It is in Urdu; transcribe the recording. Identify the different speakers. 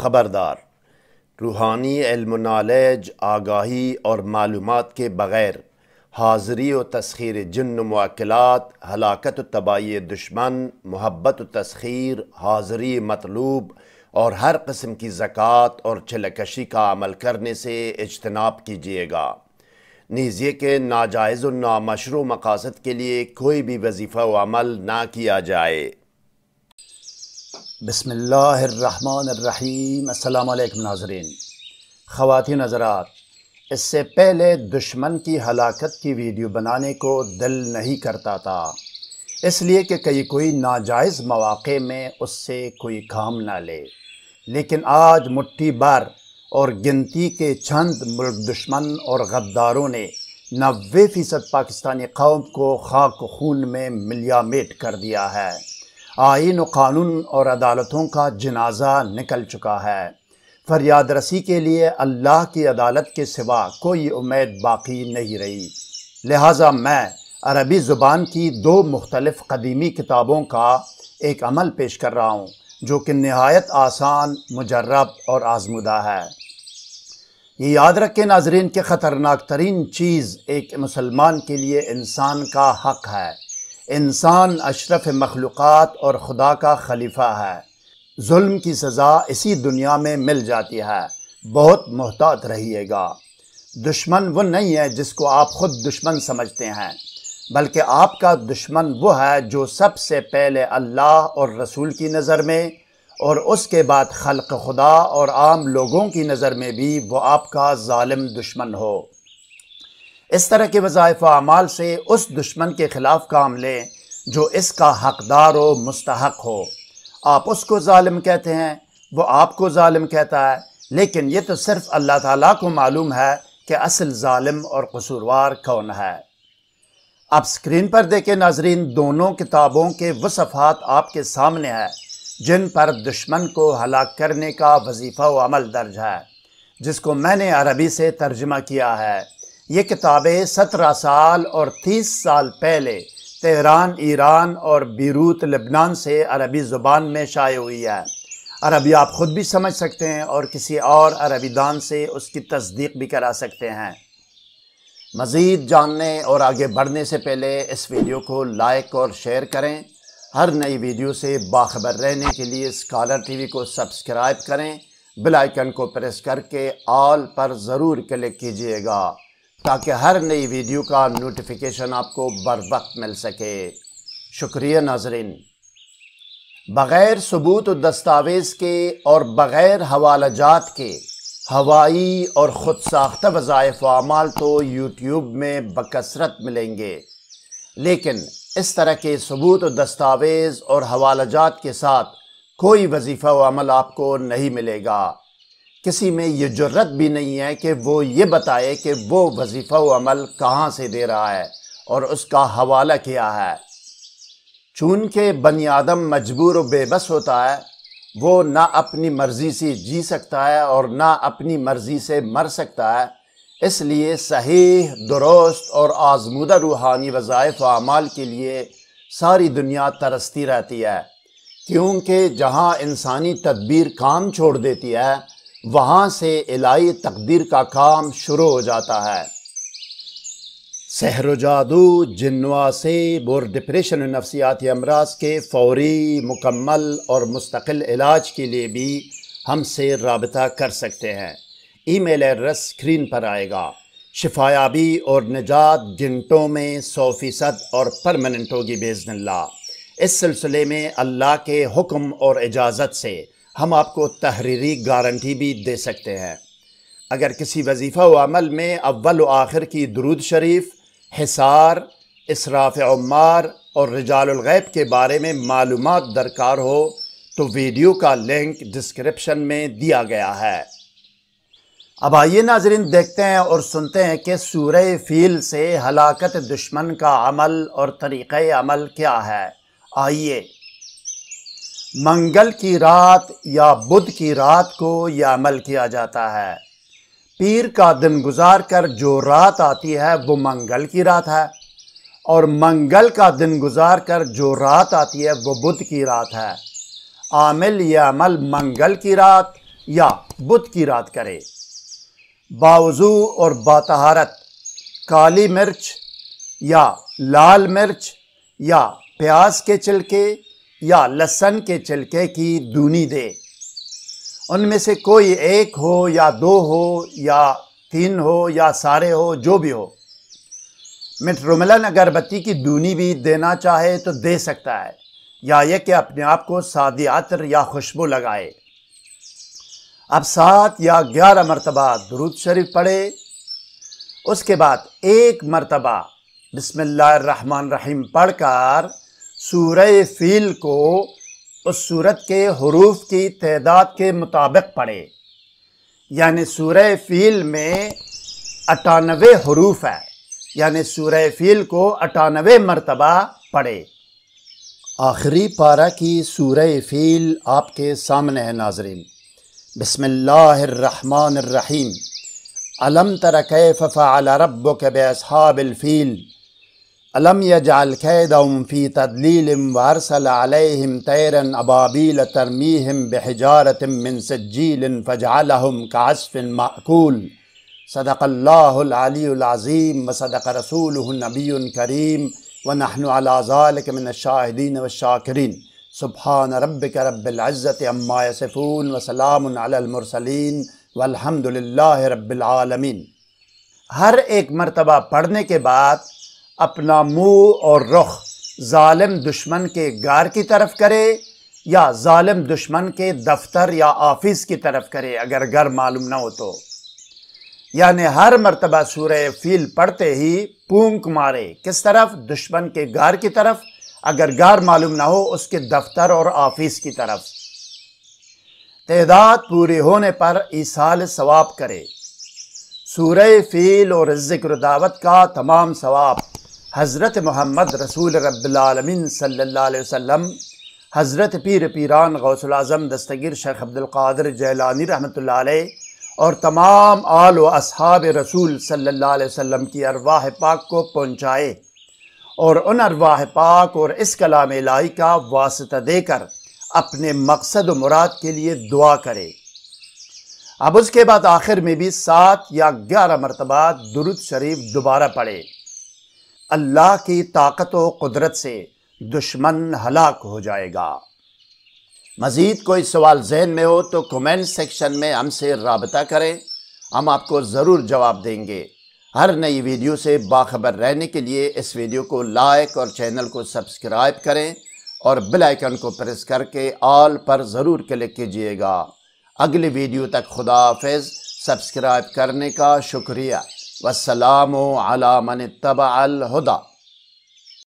Speaker 1: خبردار، روحانی علم و نالج، آگاہی اور معلومات کے بغیر حاضری و تسخیر جن و موکلات، ہلاکت و تباہی دشمن، محبت و تسخیر، حاضری مطلوب اور ہر قسم کی زکوٰۃ اور چلکشی کا عمل کرنے سے اجتناب کیجیے گا، نیز یہ کہ ناجائز و نامشروع مقاصد کے لیے کوئی بھی وظیفہ و عمل نہ کیا جائے۔
Speaker 2: بسم اللہ الرحمن الرحیم۔ السلام علیکم ناظرین۔ خواتین حضرات، اس سے پہلے دشمن کی ہلاکت کی ویڈیو بنانے کو دل نہیں کرتا تھا، اس لیے کہ کوئی ناجائز مواقع میں اس سے کوئی کام نہ لے، لیکن آج مٹھی بھر اور گنتی کے چند ملک دشمن اور غداروں نے 90% پاکستانی قوم کو خاک و خون میں ملیا میٹ کر دیا ہے۔ آئین و قانون اور عدالتوں کا جنازہ نکل چکا ہے۔ فریاد رسی کے لیے اللہ کی عدالت کے سوا کوئی امید باقی نہیں رہی، لہٰذا میں عربی زبان کی 2 مختلف قدیمی کتابوں کا ایک عمل پیش کر رہا ہوں جو کہ نہایت آسان، مجرب اور آزمودہ ہے۔ یہ یاد رکھیں ناظرین کہ خطرناک ترین چیز ایک مسلمان کے لیے انسان کا حق ہے۔ انسان اشرف مخلوقات اور خدا کا خلیفہ ہے۔ ظلم کی سزا اسی دنیا میں مل جاتی ہے، بہت محتاط رہیے گا۔ دشمن وہ نہیں ہے جس کو آپ خود دشمن سمجھتے ہیں، بلکہ آپ کا دشمن وہ ہے جو سب سے پہلے اللہ اور رسول کی نظر میں اور اس کے بعد خلق خدا اور عام لوگوں کی نظر میں بھی وہ آپ کا ظالم دشمن ہو۔ اس طرح کے وظائف و اعمال سے اس دشمن کے خلاف کام لیں جو اس کا حقدار و مستحق ہو۔ آپ اس کو ظالم کہتے ہیں، وہ آپ کو ظالم کہتا ہے، لیکن یہ تو صرف اللہ تعالیٰ کو معلوم ہے کہ اصل ظالم اور قصوروار کون ہے۔ اب اسکرین پر دیکھیں ناظرین، دونوں کتابوں کے وہ صفحات آپ کے سامنے ہیں جن پر دشمن کو ہلاک کرنے کا وظیفہ و عمل درج ہے، جس کو میں نے عربی سے ترجمہ کیا ہے۔ یہ کتابیں 17 سال اور 30 سال پہلے تہران ایران اور بیروت لبنان سے عربی زبان میں شائع ہوئی ہے۔ عربی آپ خود بھی سمجھ سکتے ہیں اور کسی اور عربی دان سے اس کی تصدیق بھی کرا سکتے ہیں۔ مزید جاننے اور آگے بڑھنے سے پہلے اس ویڈیو کو لائک اور شیئر کریں۔ ہر نئی ویڈیو سے باخبر رہنے کے لیے اسکالر ٹی وی کو سبسکرائب کریں، بیل آئیکن کو پریس کر کے آل پر ضرور کلک کیجیے گا تاکہ ہر نئی ویڈیو کا نوٹیفیکیشن آپ کو بر وقت مل سکے۔ شکریہ ناظرین۔ بغیر ثبوت و دستاویز کے اور بغیر حوالہ جات کے ہوائی اور خود ساختہ وظائف و اعمال تو یوٹیوب میں بکثرت ملیں گے، لیکن اس طرح کے ثبوت و دستاویز اور حوالہ جات کے ساتھ کوئی وظیفہ و عمل آپ کو نہیں ملے گا۔ کسی میں یہ جرت بھی نہیں ہے کہ وہ یہ بتائے کہ وہ وظیفہ و عمل کہاں سے دے رہا ہے اور اس کا حوالہ کیا ہے۔ چونکہ بنی آدم مجبور و بے بس ہوتا ہے، وہ نہ اپنی مرضی سے جی سکتا ہے اور نہ اپنی مرضی سے مر سکتا ہے، اس لیے صحیح، درست اور آزمودہ روحانی وظائف و اعمال کے لیے ساری دنیا ترستی رہتی ہے، کیونکہ جہاں انسانی تدبیر کام چھوڑ دیتی ہے وہاں سے الہی تقدیر کا کام شروع ہو جاتا ہے۔ سحر و جادو، جن و آسیب اور ڈپریشن و نفسیاتی امراض کے فوری، مکمل اور مستقل علاج کے لیے بھی ہم سے رابطہ کر سکتے ہیں۔ ای میل ایڈریس اسکرین پر آئے گا۔ شفایابی اور نجات گھنٹوں میں 100% اور پرماننٹ ہوگی باذن اللہ۔ اس سلسلے میں اللہ کے حکم اور اجازت سے ہم آپ کو تحریری گارنٹی بھی دے سکتے ہیں۔ اگر کسی وظیفہ و عمل میں اول و آخر کی درود شریف، حصار، اسراف عمار اور رجال الغیب کے بارے میں معلومات درکار ہو تو ویڈیو کا لنک ڈسکرپشن میں دیا گیا ہے۔ اب آئیے ناظرین دیکھتے ہیں اور سنتے ہیں کہ سورہ فیل سے ہلاکت دشمن کا عمل اور طریقہ عمل کیا ہے۔ آئیے۔ منگل کی رات یا بدھ کی رات کو یہ عمل کیا جاتا ہے۔ پیر کا دن گزار کر جو رات آتی ہے وہ منگل کی رات ہے، اور منگل کا دن گزار کر جو رات آتی ہے وہ بدھ کی رات ہے۔ عامل یہ عمل منگل کی رات یا بدھ کی رات کرے۔ باوضو اور باطہارت کالی مرچ یا لال مرچ یا پیاز کے چھلکے یا لہسن کے چھلکے کی دونی دے۔ ان میں سے کوئی ایک ہو یا دو ہو یا تین ہو یا سارے ہو، جو بھی ہو۔ مٹروملن اگربتی کی دونی بھی دینا چاہے تو دے سکتا ہے، یا یہ کہ اپنے آپ کو سادی عطر یا خوشبو لگائے۔ اب 7 یا 11 مرتبہ درود شریف پڑھے۔ اس کے بعد 1 مرتبہ بسم اللہ الرحمن الرحیم پڑھ کر سورہ فیل کو اس سورت کے حروف کی تعداد کے مطابق پڑھے۔ یعنی سورہ فیل میں 98 حروف ہے، یعنی سورہ فیل کو 98 مرتبہ پڑھے۔ آخری پارہ کی سورہ فیل آپ کے سامنے ہے ناظرین۔ بسم اللہ الرحمن الرحیم۔ الم تر کیف فعل ربک باصحاب الفیل الم یجعل کیدہم فی تضلیل وارسل علیہم طیرا ابابیل ترمیہم بحجارۃ من سجیل فجعلہم کعصف مأکول۔ صدق اللہ العلی العظیم وصدق رسولہ النبی الکریم ونحن علی ذلک من الشاہدین والشاکرین۔ سبحان ربک رب العزت عما یصفون وسلام علی المرسلین والحمد للہ رب العالمین۔ ہر ایک مرتبہ پڑھنے کے بعد اپنا منہ اور رخ ظالم دشمن کے گھر کی طرف کرے یا ظالم دشمن کے دفتر یا آفس کی طرف کرے اگر گھر معلوم نہ ہو تو۔ یعنی ہر مرتبہ سورہ فیل پڑھتے ہی پونک مارے۔ کس طرف؟ دشمن کے گھر کی طرف، اگر گھر معلوم نہ ہو اس کے دفتر اور آفس کی طرف۔ تعداد پوری ہونے پر ایصال ثواب کرے۔ سورہ فیل اور ذکر دعوت کا تمام ثواب حضرت محمد رسول رب العالمین صلی اللہ علیہ وسلم، حضرت پیر پیران غوث العظم دستگیر شیخ عبدالقادر جیلانی رحمۃ اللہ علیہ اور تمام آل و اصحاب رسول صلی اللہ علیہ وسلم کی ارواح پاک کو پہنچائے، اور ان ارواح پاک اور اس کلام الہی کا واسطہ دے کر اپنے مقصد و مراد کے لیے دعا کرے۔ اب اس کے بعد آخر میں بھی 7 یا 11 مرتبہ درود شریف دوبارہ پڑھے۔ اللہ کی طاقت و قدرت سے دشمن ہلاک ہو جائے گا۔ مزید کوئی سوال ذہن میں ہو تو کمنٹ سیکشن میں ہم سے رابطہ کریں، ہم آپ کو ضرور جواب دیں گے۔ ہر نئی ویڈیو سے باخبر رہنے کے لیے اس ویڈیو کو لائک اور چینل کو سبسکرائب کریں اور بیل آئیکن کو پریس کر کے آل پر ضرور کلک کیجئے گا۔ اگلی ویڈیو تک خدا حافظ۔ سبسکرائب کرنے کا شکریہ۔ والسلام علی من اتبع الہدی۔